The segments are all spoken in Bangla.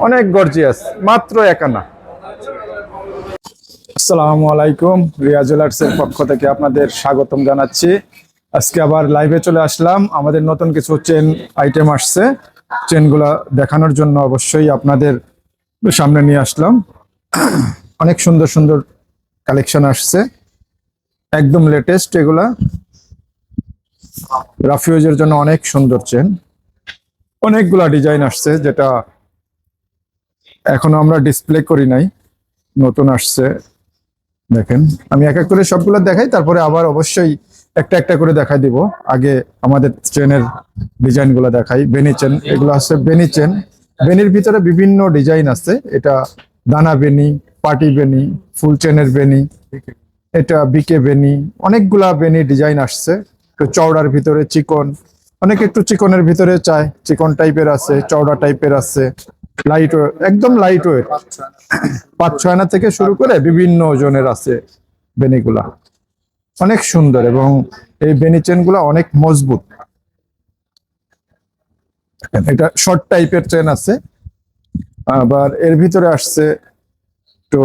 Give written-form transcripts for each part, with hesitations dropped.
অনেক গর্জিয়াস, মাত্র 51। আসসালামু আলাইকুম, রিয়া জুয়েলার্সের পক্ষ থেকে আপনাদের স্বাগতম জানাচ্ছি। আজকে আবার লাইভে চলে আসলাম। আমাদের নতুন কিছু চেন আইটেম আসছে, চেনগুলা দেখানোর জন্য অবশ্যই আপনাদের সামনে নিয়ে আসলাম। অনেক সুন্দর সুন্দর কালেকশন আসছে, একদম লেটেস্ট। এগুলা রাফিউজের জন্য অনেক সুন্দর চেন, অনেকগুলা ডিজাইন আসছে যেটা এখনো আমরা ডিসপ্লে করি নাই, নতুন আসছে। দেখেন, আমি এক এক করে সবগুলো দেখাই, তারপরে আবার অবশ্যই একটা একটা করে দেখাই দিব। আগে আমাদের চেনের ডিজাইন গুলো দেখাই। বেনি চেন, এগুলো আছে বেনি চেন। বেনির ভিতরে বিভিন্ন ডিজাইন আছে। এটা দানা বেনি, পার্টি বেনি, ফুল চেনের বেনি, এটা বিকে বেনি। অনেকগুলা বেনি ডিজাইন আসছে। একটু চওড়ার ভিতরে চিকন, অনেকে একটু চিকনের ভিতরে চায়, চিকন টাইপের আছে, চওড়া টাইপের আছে, লাইট ওয়েট, একদম লাইট ওয়েট। 5-6 আনা থেকে শুরু করে বিভিন্ন ওজনের আছে বেনিগুলা। অনেক সুন্দর, এবং এই বেনি চেন গুলা অনেক মজবুত। এটা শর্ট টাইপের চেন আছে। আবার এর ভিতরে আসছে একটু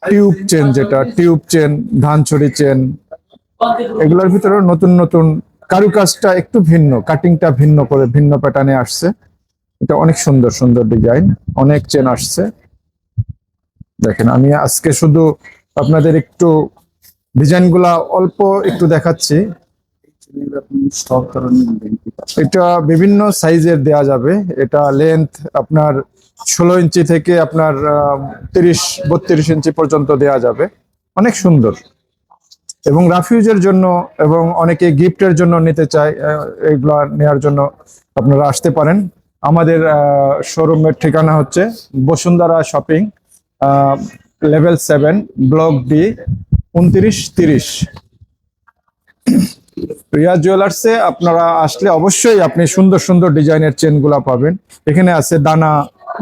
টিউব চেন, যেটা টিউব চেন, ধানছড়ি চেন। এগুলোর ভিতরে নতুন নতুন কারুকাজটা একটু ভিন্ন, কাটিংটা ভিন্ন করে ভিন্ন প্যাটার্নে আসছে। এটা অনেক সুন্দর সুন্দর ডিজাইন, অনেক চেন আসছে। দেখেন, আমি আজকে শুধু আপনাদের একটু ডিজাইন গুলা অল্প একটু দেখাচ্ছি। এটা বিভিন্ন সাইজের দেয়া যাবে। এটা লেন্থ আপনার 16 ইঞ্চি থেকে আপনার 30-32 ইঞ্চি পর্যন্ত দেয়া যাবে। অনেক সুন্দর, এবং রাফিউজের জন্য এবং অনেকে গিফটের জন্য নিতে চায়, এগুলা নেওয়ার জন্য আপনারা আসতে পারেন। আমাদের শোরুমের ঠিকানা হচ্ছে Bashundhara shopping, level 7, block D, 2930। Riya জুয়েলার্সে আপনারা আসলে অবশ্যই আপনি সুন্দর সুন্দর ডিজাইনের চেনগুলা পাবেন। এখানে আছে দানা,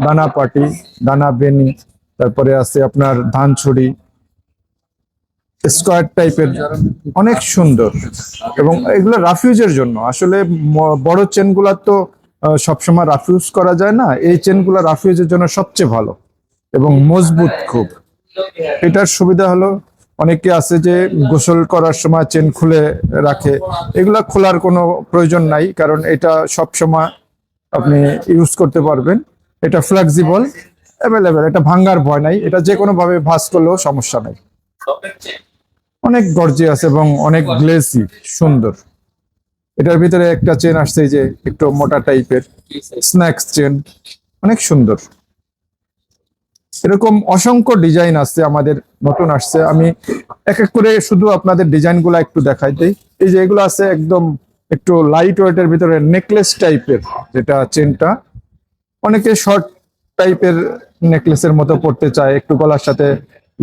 দানা পাটি, দানা বেনি, তারপরে আছে আপনার ধানছড়ি, স্কোয়ার টাইপের, অনেক সুন্দর। এবং এগুলো রাফিউজের জন্য আসলে বড় চেনগুলা তো সবসময় রাফিউজ করা যায় না। এই চেনগুলা রাফিউজের জন্য সবচেয়ে ভালো এবং মজবুত খুব। এটার সুবিধা হলো, অনেকে আছে যে গোসল করার সময় চেন খুলে রাখে, এগুলা খোলার কোনো প্রয়োজন নাই, কারণ এটা সব সময় আপনি ইউজ করতে পারবেন। এটা ফ্লেক্সিবল, অ্যাভেলেবেল, এটা ভাঙ্গার ভয় নাই, এটা যে কোনো ভাবে ভাঁজ করলেও সমস্যা নাই। অনেক গর্জিয়াস এবং অনেক গ্লেসি, সুন্দর। এটার ভিতরে একটা চেন আসছে যে একটু মোটা টাইপের স্ন্যাক্স চেন, অনেক সুন্দর। এরকম অসংখ্য ডিজাইন আসছে, আমাদের নতুন আসছে। আমি এক এক করে শুধু আপনাদের ডিজাইন গুলা একটু দেখাই দিই। এই যে এগুলো আছে একদম একটু লাইট ওয়েটের ভিতরে নেকলেস টাইপের, যেটা চেনটা অনেকে শর্ট টাইপের নেকলেসের মতো পড়তে চায়, একটু গলার সাথে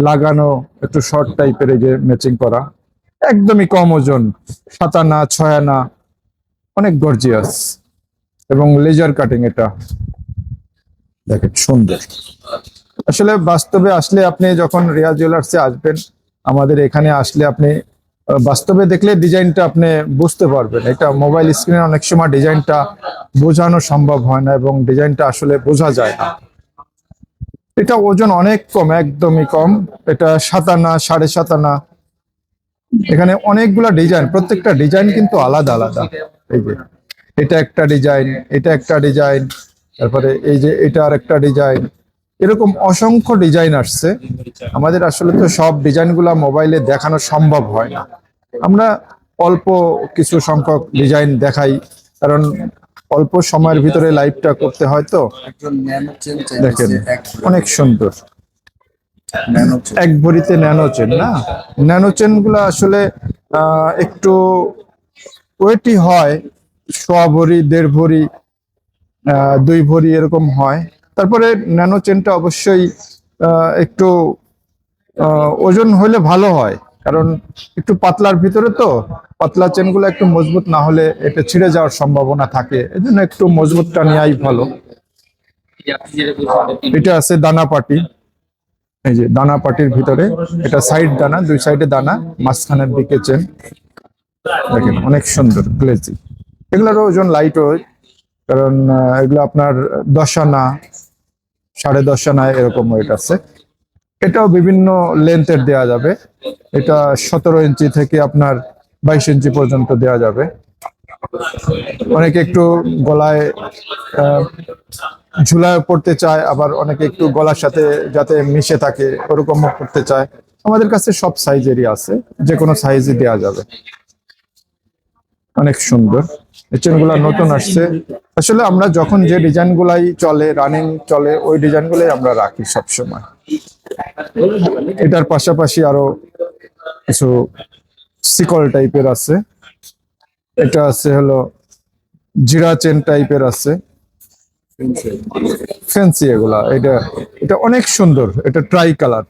লাগানো, একটু শর্ট টাইপের, এই যে ম্যাচিং করা, একদমই কম ওজন, 7 আনা 6 আনা, অনেক গর্জিয়াস এবং লেজার কাটিং। এটা দেখেন, সুন্দর। আসলে বাস্তবে আসলে আপনি যখন রিয়া জুয়েলার্সে আসবেন, আমাদের এখানে আসলে আপনি বাস্তবে দেখলে ডিজাইনটা আপনি বুঝতে পারবেন। এটা মোবাইল স্ক্রিনে অনেক সময় ডিজাইনটা বোঝানো সম্ভব হয় না, এবং ডিজাইনটা আসলে বোঝা যায় না। এটা ওজন অনেক কম, একদমই কম। এটা 7 আনা 7.5 আনা। এখানে অনেকগুলা ডিজাইন, প্রত্যেকটা ডিজাইন কিন্তু আলাদা আলাদা। এই যে এটা একটা ডিজাইন, এটা একটা ডিজাইন, তারপরে এই যে এটা আর একটা ডিজাইন। এরকম অসংখ্য ডিজাইন আসছে। আমাদের আসলে তো সব ডিজাইনগুলা মোবাইলে দেখানো সম্ভব হয় না, আমরা অল্প কিছু সংখ্যক ডিজাইন দেখাই, কারণ অল্প সময়ের ভিতরে লাইভটা করতে হয়। তো দেখেন, অনেক সুন্দর। এক ভরিতে ন্যানো চেন, না ন্যানো চেন গুলা আসলে একটু ওয়েটি হয়, 1.25 ভরি, 1.5 ভরি, 2 ভরি এরকম হয়। তারপরে ন্যানো চেনটা অবশ্যই একটু ওজন হলে ভালো হয়, কারণ একটু পাতলার ভিতরে তো, পাতলা চেনগুলো একটু মজবুত না হলে এটা ছিঁড়ে যাওয়ার সম্ভাবনা থাকে, এজন্য একটু মজবুতটা নেওয়াই ভালো। এটা আছে দানা পাটি, এই যে দানা পাটির ভিতরে, এটা সাইড দানা, 2 সাইডে দানা, মাঝখানের দিকে চেন। দেখেন, অনেক সুন্দর গ্লেজি। এগুলোর ওজন লাইট ওয়েট, কারণ এগুলো আপনার 10 আনা 10.5 আনায় এরকম ওয়েট আছে। এটাও বিভিন্ন লেন্থের দেওয়া যাবে। এটা 17 ইঞ্চি থেকে আপনার 22 ইঞ্চি পর্যন্ত দেওয়া যাবে। অনেকে একটু গলায় আহ, ঝুলায় পড়তে চায়, আবার অনেকে একটু গলার সাথে যাতে মিশে থাকে ওরকমও করতে চায়। আমাদের কাছে সব সাইজেরই আছে, যে কোনো সাইজই দেওয়া যাবে। অনেক সুন্দর এই চেনগুলা নতুন আসছে। আসলে আমরা যখন যে ডিজাইন গুলাই চলে, রানিং চলে, ওই ডিজাইন গুলাই আমরা রাখি সবসময়। এটার পাশাপাশি আরো কিছু সিকল টাইপের আছে। এটা আছে হলো জিরা চেন টাইপের আছে, ফ্যান্সি এগুলা। এটা এটা অনেক সুন্দর। এটা ট্রাই কালার,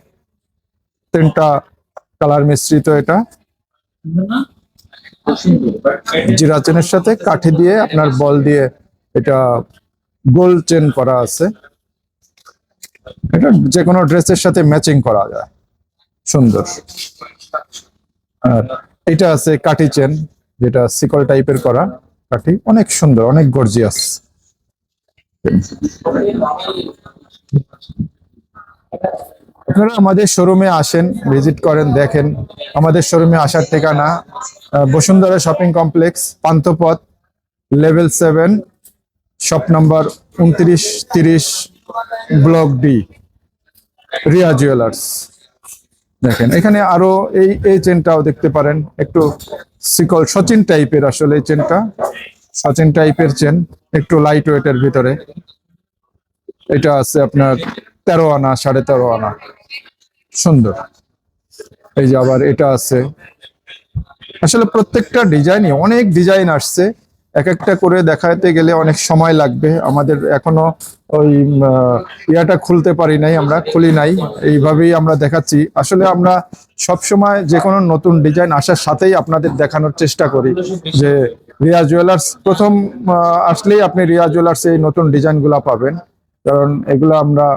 3টা কালার মিশ্রিত। এটা জিরা চেনের সাথে কাঠি দিয়ে আপনার বল দিয়ে এটা গোল চেন করা আছে। এটা যে কোনো ড্রেসের সাথে ম্যাচিং করা যায়, সুন্দর। আর এটা আছে কাঠি চেন, যেটা সিকল টাইপের করা কাঠি, অনেক সুন্দর, অনেক গর্জিয়াস। আপনারা আমাদের শোরুমে আসেন, ভিজিট করেন, দেখেন। আমাদের শোরুমে আসার ঠিকানা Bashundhara shopping complex, Panthapath, level 7, shop number 2930, block D, Riya jewellers. দেখেন এখানে আরো এই চেনটাও দেখতে পারেন, একটু সিকল সচিন টাইপের। আসলে এই চেনটা সচিন টাইপের চেন, একটু লাইট ওয়েটের ভিতরে। এটা আছে আপনার 13 আনা, 13.5 আনা, সুন্দর। এই যে আবার এটা আছে। আসলে প্রত্যেকটা ডিজাইনই, অনেক ডিজাইন আসছে, এক একটা করে দেখাতে গেলে অনেক সময় লাগবে। আমাদের এখনো ওই ইয়াটা খুলতে পারি নাই, আমরা খুলি নাই, এইভাবেই আমরা দেখাচ্ছি। আসলে আমরা সব সময় যে কোনো নতুন ডিজাইন আসার সাথেই আপনাদের দেখানোর চেষ্টা করি যে রিয়া জুয়েলার্স প্রথম আসলেই আপনি রিয়া জুয়েলার্স এই নতুন ডিজাইনগুলো পাবেন। কারণ এগুলো আমরা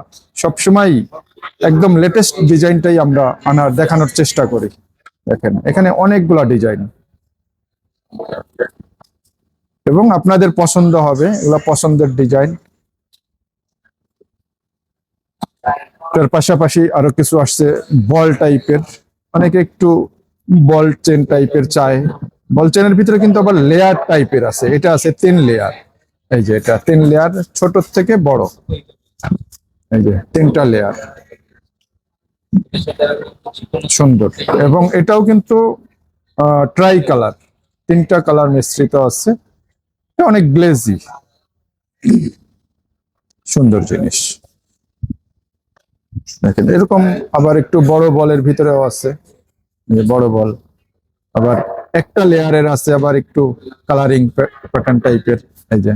সবসময় একদম লেটেস্ট ডিজাইনটাই আমরা দেখানোর চেষ্টা করি। দেখেন এখানে অনেকগুলা ডিজাইন, এবং আপনাদের পছন্দ হবে, এগুলা পছন্দের ডিজাইন। তার পাশাপাশি আরো কিছু আসছে বল টাইপের, অনেকে একটু বল চেন টাইপের চায়। বল চেনের ভিতরে কিন্তু আবার লেয়ার টাইপের আছে। এটা আছে 3 লেয়ার। এই যে এটা 3 লেয়ার, ছোট থেকে বড়, এই যে 3টা লেয়ার, সুন্দর। এবং এটাও কিন্তু ট্রাই কালার, 3টা কালার মিশ্রিত আছে। এটা অনেক গ্লেজি, সুন্দর জিনিস। দেখেন এরকম আবার একটু বড় বলের ভিতরেও আছে, বড় বল। আবার একটা লেয়ারের আছে আবার একটু কালারিং প্যাটার্ন টাইপের। এই যে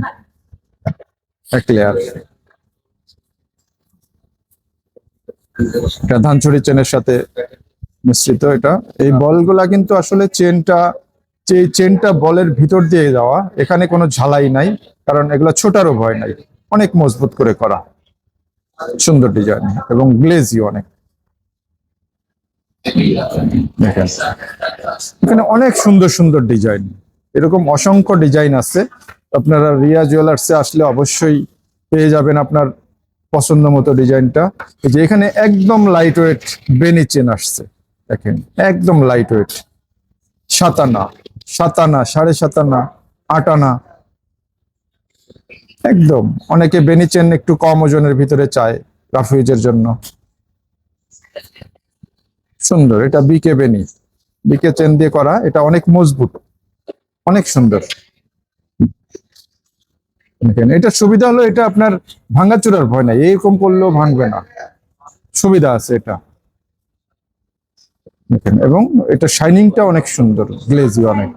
এক লেয়ার, এটা ধানছড়ি চেনের সাথে মিশ্রিত। এটা এই বলগুলা কিন্তু আসলে চেনটা বলের ভিতর দিয়ে যাওয়া, এখানে কোনো ঝালাই নাই, কারণ এগুলো ছোটারও ভয় নাই, অনেক মজবুত করে করা, সুন্দর ডিজাইন এবং গ্লেজি অনেক। দেখেন এখানে অনেক সুন্দর সুন্দর ডিজাইন, এরকম অসংখ্য ডিজাইন আছে। আপনারা রিয়া জুয়েলার্সে আসলে অবশ্যই পেয়ে যাবেন আপনার পছন্দ মতো ডিজাইনটা। যে এখানে একদম লাইট ওয়েট বেনি চেন আসছে, দেখেন একদম লাইট ওয়েট, 7 আনা, 7 আনা, 7.5 আনা, 8 আনা, একদম। অনেকে বেনি চেন একটু কম ওজনের ভিতরে চায় রাফিউজের জন্য, সুন্দর। এটা বিকে বেনি, বিকে চেন দিয়ে করা, এটা অনেক মজবুত, অনেক সুন্দর। এটা সুবিধা হলো এটা আপনার ভাঙাচুরার ভয় নাই, এরকম করলেও ভাঙবে না, সুবিধা আছে এটা। এবং এটা শাইনিংটা অনেক সুন্দর, গ্লেজি অনেক।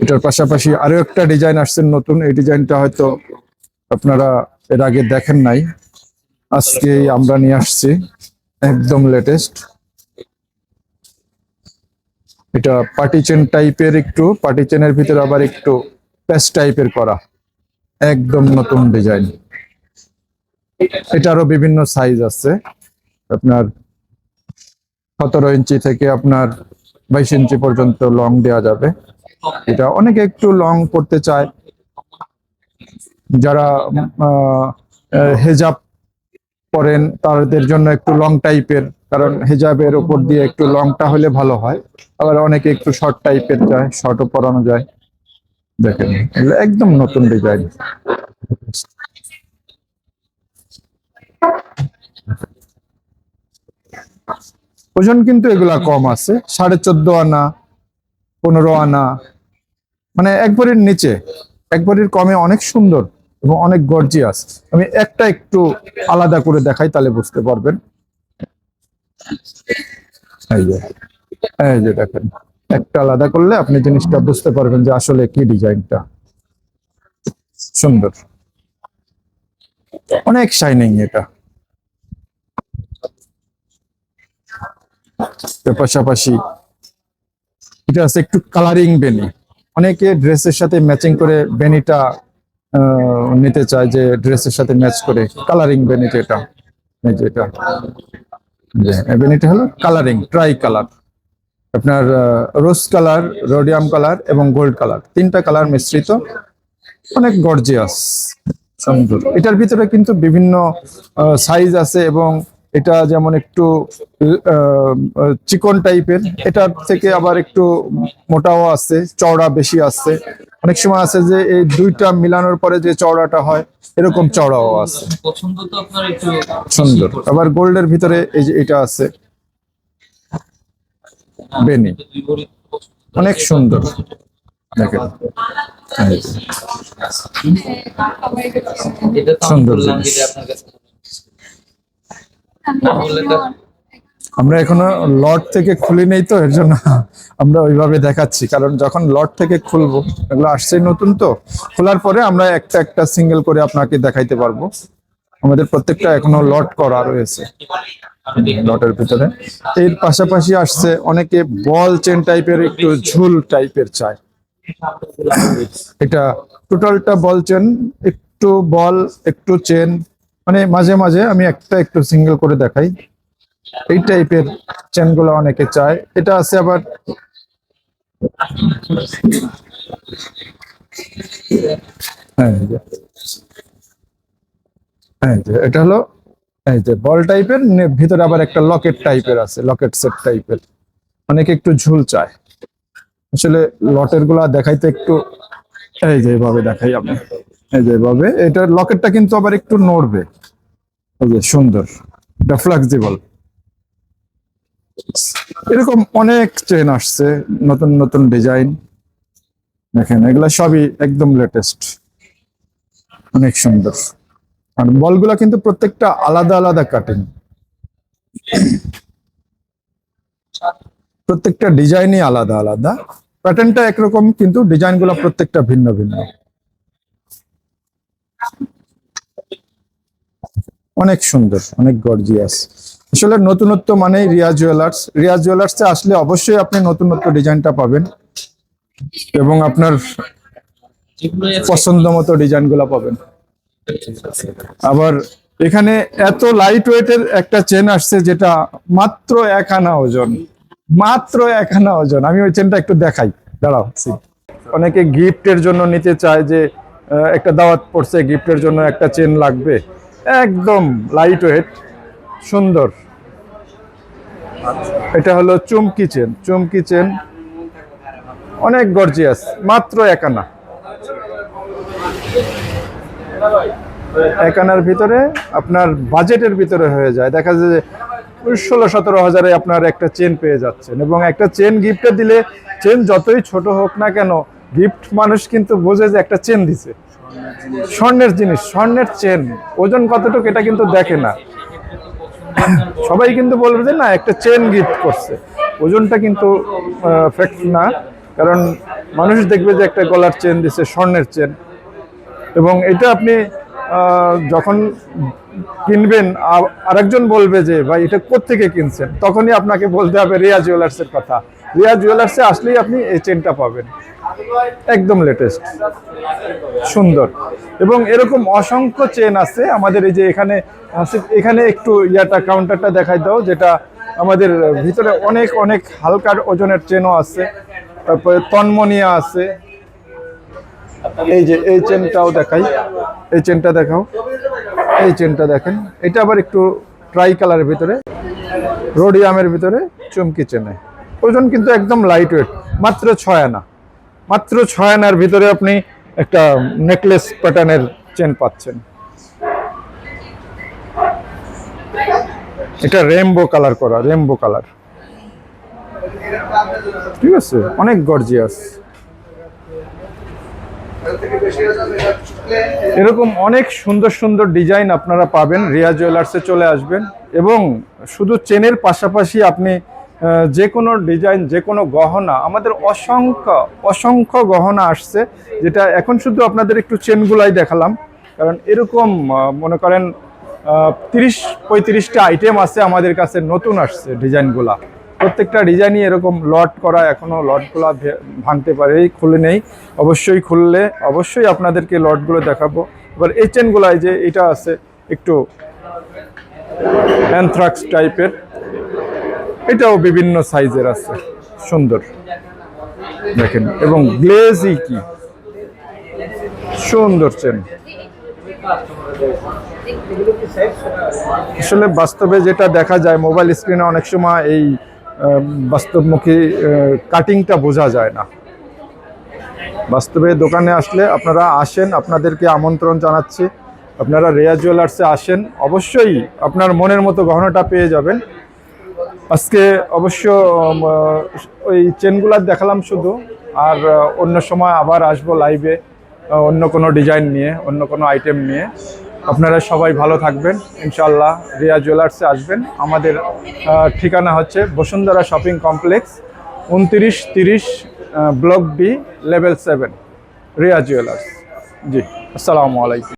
এটার পাশাপাশি আরো একটা ডিজাইন আসছে নতুন। এই ডিজাইনটা হয়তো আপনারা এর আগে দেখেন নাই, আজকে আমরা নিয়ে আসছি, একদম লেটেস্ট। এটা পার্টি চেন টাইপের, একটু পার্টি চেনের ভিতরে আবার একটু প্যাচ টাইপের করা, একদম নতুন ডিজাইন। এটারও বিভিন্ন সাইজ আছে, আপনার 17 ইঞ্চি থেকে আপনার 22 ইঞ্চি পর্যন্ত লং দেওয়া যাবে। এটা অনেকে একটু লং করতে চায়, যারা হেজাব পরেন তাদের জন্য একটু লং টাইপের, কারণ হেজাবের উপর দিয়ে একটু লংটা হলে ভালো হয়। আবার অনেকে একটু শর্ট টাইপের চায়, শর্টও পরানো যায়। দেখেন এগুলো একদম নতুন ডিজাইন। ওজন কিন্তু এগুলা কম আছে, 14.5 আনা, 15 আনা, মানে এক ভরির নিচে, এক ভরির কমে অনেক সুন্দর এবং অনেক গর্জিয়াস। আমি একটা একটু আলাদা করে দেখাই, তাহলে বুঝতে পারবেন। এই যে, এই যে দেখেন, একটা আলাদা করলে আপনি জিনিসটা বুঝতে পারবেন যে আসলে কি ডিজাইনটা সুন্দর, অনেক শাইনিং এটা। এর পাশাপাশি এটা আছে একটু কালারিং বেনি। অনেকে ড্রেসের সাথে ম্যাচিং করে বেনিটা নিতে চায়, যে ড্রেসের সাথে ম্যাচ করে কালারিং বেনি, যেটা এই যে এটা, বেনিটা হলো কালারিং ট্রাই কালার। আপনার রোজ কালার, রোডিয়াম কালার এবং গোল্ড কালার, তিনটা কালার মিশ্রিত, অনেক গর্জিয়াস সুন্দর। এটার ভিতরে কিন্তু বিভিন্ন সাইজ আছে, এবং এটা যেমন একটু চিকন টাইপের, এটার থেকে আবার একটু মোটাও আছে, চওড়া বেশি আছে। অনেক সময় আছে যে এই দুইটা মিলানোর পরে যে চওড়াটা হয়, এরকম চওড়াও আছে, সুন্দর। আবার গোল্ডের ভিতরে এই যে এটা আছে বেনি, অনেক সুন্দর দেখেন, সুন্দর জিনিস। আমরা এখনো লট থেকে খুলি নেই, তো এর জন্য আমরা ওইভাবে দেখাচ্ছি, কারণ যখন লট থেকে খুলবো, এগুলো আসছে নতুন, তো খোলার পরে আমরা একটা একটা সিঙ্গেল করে আপনাকে দেখাইতে পারবো। আমাদের প্রত্যেকটা এখনো লট করা রয়েছে লটের ভিতরে। এর পাশাপাশি আসছে অনেকে বল চেন টাইপের, একটু ঝুল টাইপের চায়। এটা টোটালটা বল চেন, একটু বল একটু চেন, মানে মাঝে মাঝে আমি একটা একটু সিঙ্গেল করে দেখাই। এই টাইপের চেন গুলো অনেকে চায়। এটা আছে আবার হ্যাঁ, এটা হলো এই যে বল টাইপের, ভিতরে আবার একটা লকেট টাইপের আছে, লকেট সেট টাইপের। অনেকে একটু ঝুল চায়। আসলে লটের গুলা দেখাইতে একটু, এই যে এভাবে দেখাই আমি, এই যে এভাবে। এটার লকেটটা কিন্তু আবার একটু নড়বে, এই যে সুন্দর, এটা ফ্লেক্সিবল। এরকম অনেক চেন আসছে, নতুন নতুন ডিজাইন। দেখেন এগুলা সবই একদম লেটেস্ট, অনেক সুন্দর। আর বলগুলা কিন্তু প্রত্যেকটা আলাদা আলাদা কাটিং, প্রত্যেকটা ডিজাইনই আলাদা আলাদা। প্যাটার্নটা একরকম, কিন্তু ডিজাইন গুলা প্রত্যেকটা ভিন্ন ভিন্ন, অনেক সুন্দর, অনেক গর্জিয়াস। আসলে নতুনত্ব মানে রিয়া জুয়েলার্স, রিয়া জুয়েলার্সে আসলে অবশ্যই আপনি নতুনত্ব ডিজাইনটা পাবেন, এবং আপনার পছন্দ মতো ডিজাইন গুলা পাবেন। আবার এখানে এত লাইট ওয়েটের একটা চেন আসছে, যেটা মাত্র 1 আনা ওজন, মাত্র 1 আনা ওজন। আমি ওই চেনটা একটু দেখাই, দাঁড়াও। অনেকে গিফটের জন্য নিতে চায়, যে একটা দাওয়াত পড়ছে, গিফটের জন্য একটা চেন লাগবে, একদম লাইট ওয়েট, সুন্দর। এটা হলো চুমকি চেন, চুমকি চেন, অনেক গর্জিয়াস, মাত্র 1 আনা। 1 আনার ভিতরে আপনার বাজেটের ভিতরে হয়ে যায়, দেখা যায় যে 16-17 হাজারে আপনার একটা চেন পেয়ে যাচ্ছেন। এবং একটা চেন গিফটে দিলে, চেন যতই ছোট হোক না কেন, গিফট মানুষ কিন্তু বোঝে যে একটা চেন দিছে, স্বর্ণের জিনিস, স্বর্ণের চেন, ওজন কতটুকু এটা কিন্তু দেখে না। সবাই কিন্তু বলবে যে না, একটা চেন গিফট করছে, ওজনটা কিন্তু ফ্যাক্ট না। কারণ মানুষ দেখবে যে একটা গলার চেন দিছে, স্বর্ণের চেন। এবং এটা আপনি যখন কিনবেন, আরেকজন বলবে যে ভাই এটা কোত্থেকে কিনছেন, তখনই আপনাকে বলতে হবে রিয়া জুয়েলার্সের কথা। রিয়া জুয়েলার্সে আসলেই আপনি এই চেনটা পাবেন, একদম লেটেস্ট, সুন্দর। এবং এরকম অসংখ্য চেন আছে আমাদের। এই যে এখানে এখানে একটু ইয়াটা কাউন্টারটা দেখাই দাও, যেটা আমাদের ভিতরে অনেক অনেক হালকার ওজনের চেনও আছে। তারপরে তন্মনিয়া আছে, এই যে এই চেনটাও দেখাই, এই চেনটা দেখাও, এই চেনটা দেখেন, এটা আবার একটু ট্রাই কালারের ভিতরে রোডিয়ামের ভিতরে চুমকি চেনে, ওজন কিন্তু একদম লাইট ওয়েট, মাত্র 6 আনা, মাত্র 6 আনার ভিতরে আপনি একটা নেকলেস প্যাটার্নের চেন পাচ্ছেন। এটা রেইনবো কালার করা, রেইনবো কালার, ঠিক আছে, অনেক গর্জিয়াস। এরকম অনেক সুন্দর সুন্দর ডিজাইন আপনারা পাবেন, রিয়া জুয়েলার্সে চলে আসবেন। এবং শুধু চেনের পাশাপাশি আপনি যে কোনো ডিজাইন, যে কোনো গহনা, আমাদের অসংখ্য অসংখ্য গহনা আসছে, যেটা এখন শুধু আপনাদের একটু চেনগুলাই দেখালাম, কারণ এরকম মনে করেন 30-35টা আইটেম আছে আমাদের কাছে, নতুন আসছে ডিজাইনগুলা। প্রত্যেকটা ডিজাইনই এরকম লট করা, এখনো লটগুলো ভাঙতে পারে, খুলে নেই, অবশ্যই খুললে অবশ্যই আপনাদেরকে লটগুলো দেখাবো। এবার এই চেনগুলাই যে এটা আছে একটু অ্যানথ্রাক্স টাইপের, এটাও বিভিন্ন সাইজের আছে, সুন্দর দেখেন, এবং গ্লেজি কি সুন্দর চেন। আসলে বাস্তবে যেটা দেখা যায় মোবাইল স্ক্রিনে, অনেক সময় এই বাস্তবমুখী কাটিংটা বোঝা যায় না। বাস্তবে দোকানে আসলে আপনারা আসেন, আপনাদেরকে আমন্ত্রণ জানাচ্ছি, আপনারা রিয়া জুয়েলার্সে আসেন, অবশ্যই আপনার মনের মতো গহনাটা পেয়ে যাবেন। আজকে অবশ্য ওই চেনগুলা দেখালাম শুধু, আর অন্য সময় আবার আসবো লাইভে অন্য কোনো ডিজাইন নিয়ে, অন্য কোনো আইটেম নিয়ে। আপনারা সবাই ভালো থাকবেন, ইনশাআল্লাহ রিয়া জুয়েলার্সে আসবেন। আমাদের ঠিকানা হচ্ছে Bashundhara shopping complex, 29-30 block B, level 7, Riya Jewellers. জি, আসসালামু আলাইকুম।